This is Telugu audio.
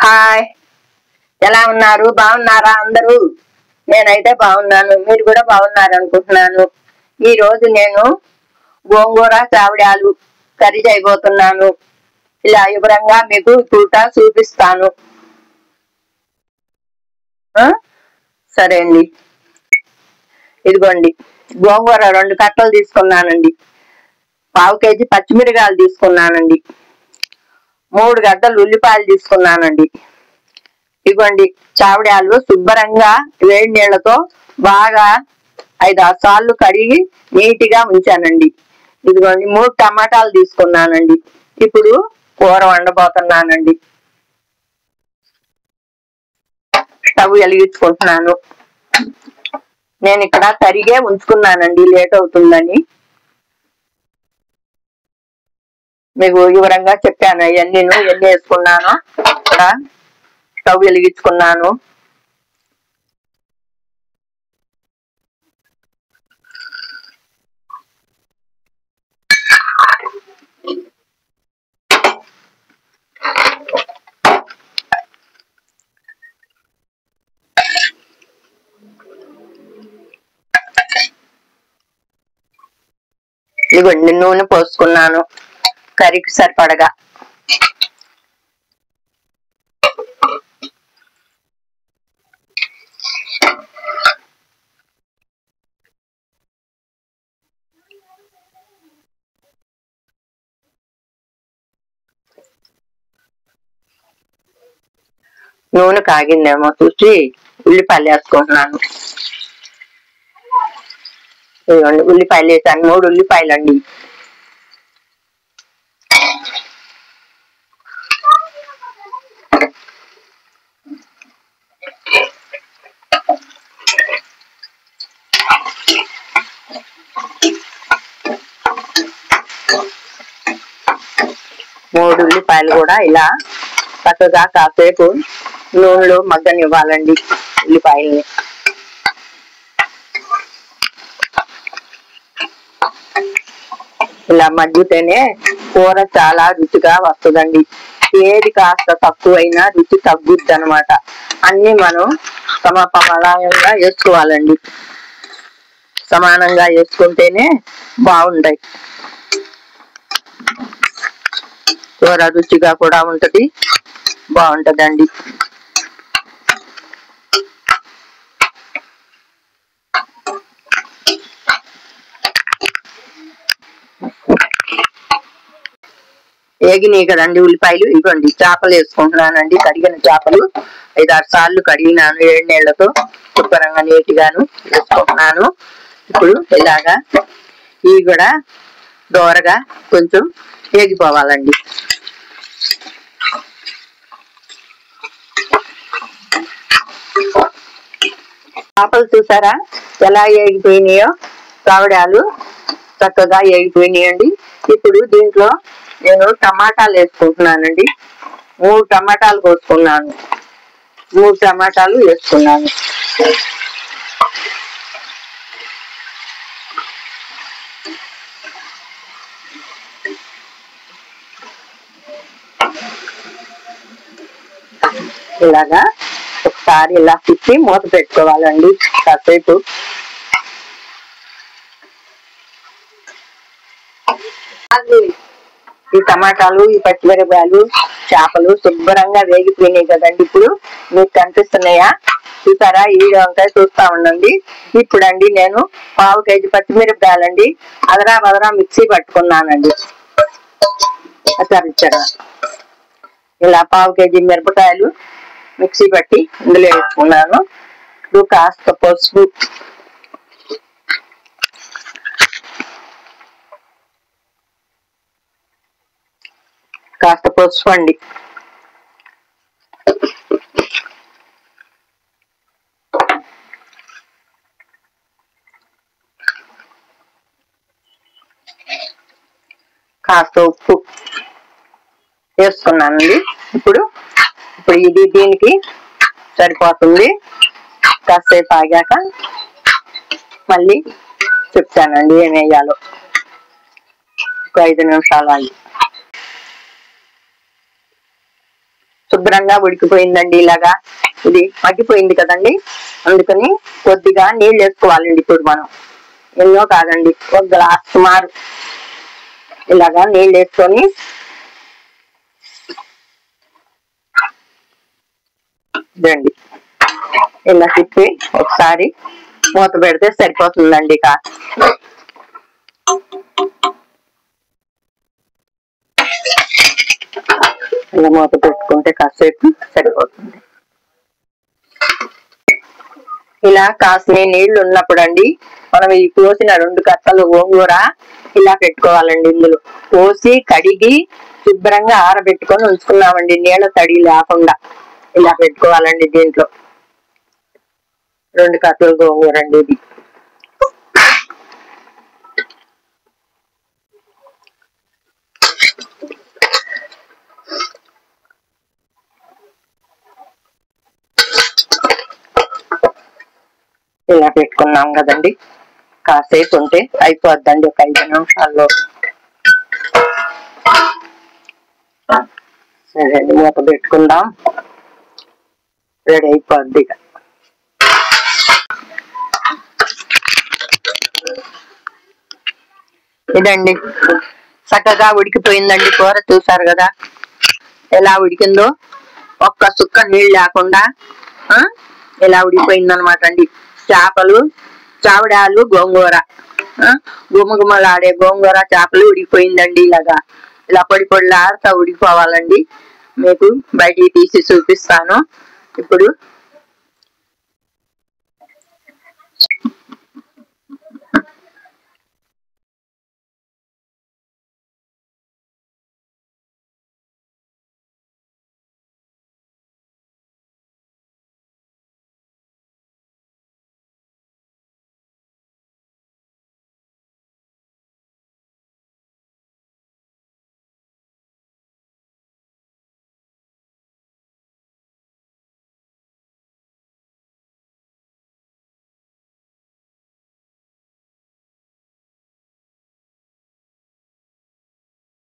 హాయ్, ఎలా ఉన్నారు? బాగున్నారా అందరూ? నేనైతే బాగున్నాను, మీరు కూడా బాగున్నారు అనుకుంటున్నాను. ఈ రోజు నేను గోంగూర చావడాలు కర్రీ చేయబోతున్నాను. ఇలా వివరంగా మీకు చూట చూపిస్తాను. సరే అండి, ఇదిగోండి గోంగూర 2 కట్టలు తీసుకున్నానండి. 1/2 కేజీ పచ్చిమిరకాయలు తీసుకున్నానండి. 3 గడ్డలు ఉల్లిపాయలు తీసుకున్నానండి. ఇదిగోండి చావడాలు శుభ్రంగా వేడి నీళ్లతో బాగా 5-6 సార్లు కడిగి నీట్గా ఉంచానండి. ఇదిగోండి 3 టమాటాలు తీసుకున్నానండి. ఇప్పుడు కూర వండబోతున్నానండి. స్టవ్ వెలిగించుకుంటున్నాను. నేను ఇక్కడ తరిగే ఉంచుకున్నానండి, లేట్ అవుతుందని. మీకు వివరంగా చెప్పాను ఎన్ని వేసుకున్నానో. ఇక్కడ స్టవ్ వెలిగించుకున్నాను. ఇదిగోండి నూనె పోసుకున్నాను కర్రీకి సరిపడగా. నూనె కాగిందేమో చూసి ఉల్లిపాయలు వేసుకుంటున్నాను. ఇదిగోండి ఉల్లిపాయలు వేసాను, 3 ఉల్లిపాయలు అండి. మూడు ఉల్లిపాయలు కూడా ఇలా చక్కగా కాసేపు నూనెలో మగ్గనివ్వాలండి ఉల్లిపాయల్ని. ఇలా మగ్గితేనే కూర చాలా రుచిగా వస్తుందండి. ఏది కాస్త తక్కువైనా రుచి తగ్గుద్ది అనమాట. అన్ని మనం సమపాలంగా వేసుకోవాలండి. సమానంగా వేసుకుంటేనే బాగుంటాయి. కూర రుచిగా కూడా ఉంటది, బాగుంటదండి. ఏగినాయి కదండి ఉల్లిపాయలు. ఇవ్వండి చేపలు వేసుకుంటున్నానండి. కడిగిన చేపలు 5-6 సార్లు కడిగినాను వేడి నీళ్లతో. శుభ్రంగా నీటిగాను వేసుకుంటున్నాను. ఇప్పుడు ఇలాగా ఇవి కూడా దోరగా కొంచెం వేగిపోవాలండి. చేపలు చూసారా ఎలా వేగిపోయినాయో? చావడాలు చక్కగా వేగిపోయినాయండి. ఇప్పుడు దీంట్లో నేను టమాటాలు వేసుకుంటున్నానండి. 3 టమాటాలు కోసుకున్నాను. 3 టమాటాలు వేసుకున్నాను. ఇలాగా ఒకసారి ఇలా తిప్పి మూత పెట్టుకోవాలండి కాసేపు. ఈ టమాటాలు, ఈ పచ్చిమిరపకాయలు, చేపలు శుభ్రంగా వేగిపోయినాయి కదండి. ఇప్పుడు మీకు కనిపిస్తున్నాయా? చూసారా? ఈ వంకాయ చూస్తా ఉండండి. ఇప్పుడు అండి నేను 1/2 కేజీ పచ్చిమిరపకాయలండి అదరా బదరా మిక్సీ పట్టుకున్నానండి. అచ్చరిచ్చగా ఇలా 1/2 కేజీ మిరపకాయలు మిక్సీ పట్టి ఇందులో వేసుకున్నాను. ఇప్పుడు కాస్త పసుపు, అండి. కాస్త ఉప్పు వేసుకున్నానండి. ఇప్పుడు ఇది దీనికి సరిపోతుంది. కాసేపు ఆగాక మళ్ళీ చెప్తానండి ఏం వేయాలో. ఒక 5 నిమిషాలు ఆగి. శుభ్రంగా ఉడికిపోయిందండి. ఇలాగా ఇది మగ్గిపోయింది కదండి, అందుకని కొద్దిగా నీళ్ళు వేసుకోవాలండి. ఇప్పుడు మనం ఎన్నో కాదండి, ఒక గ్లాస్ సుమారు ఇలాగా నీళ్ళు వేసుకొని రండి. ఇలా తిప్పి ఒకసారి మూత పెడితే సరిపోతుందండి. ఇక ఇలా మూత పెట్టుకుంటే కాసేపు సరిపోతుంది. ఇలా కాసిన నీళ్లు ఉన్నప్పుడు అండి మనం ఈ కోసిన 2 కట్టలు గోంగూర ఇలా పెట్టుకోవాలండి. ఇందులో కోసి కడిగి శుభ్రంగా ఆరబెట్టుకొని ఉంచుకున్నామండి, నీళ్ళ తడి లేకుండా ఇలా పెట్టుకోవాలండి. దీంట్లో 2 కట్టలు గోంగూర అండి ఇది. ఇలా పెట్టుకున్నాం కదండి, కాసేపు ఉంటే అయిపోద్దండి. ఒక 5 నిమిషాల్లో. సరే అండి, మూత పెట్టుకుందాం, రెడీ అయిపోద్ది. ఇదండి చక్కగా ఉడికిపోయిందండి కూర. చూసారు కదా ఎలా ఉడికిందో, ఒక్క సుక్క నీళ్ళు లేకుండా ఇలా ఉడికిపోయిందనమాట అండి. చేపలు, చావడాలు, గోంగూర, గుమగుమలాడే గోంగూర చేపలు ఉడికిపోయిందండి. ఇలాగా ఇలా పొడి పొడిలాడుతా ఉడికిపోవాలండి. మీకు బయటికి తీసి చూపిస్తాను. ఇప్పుడు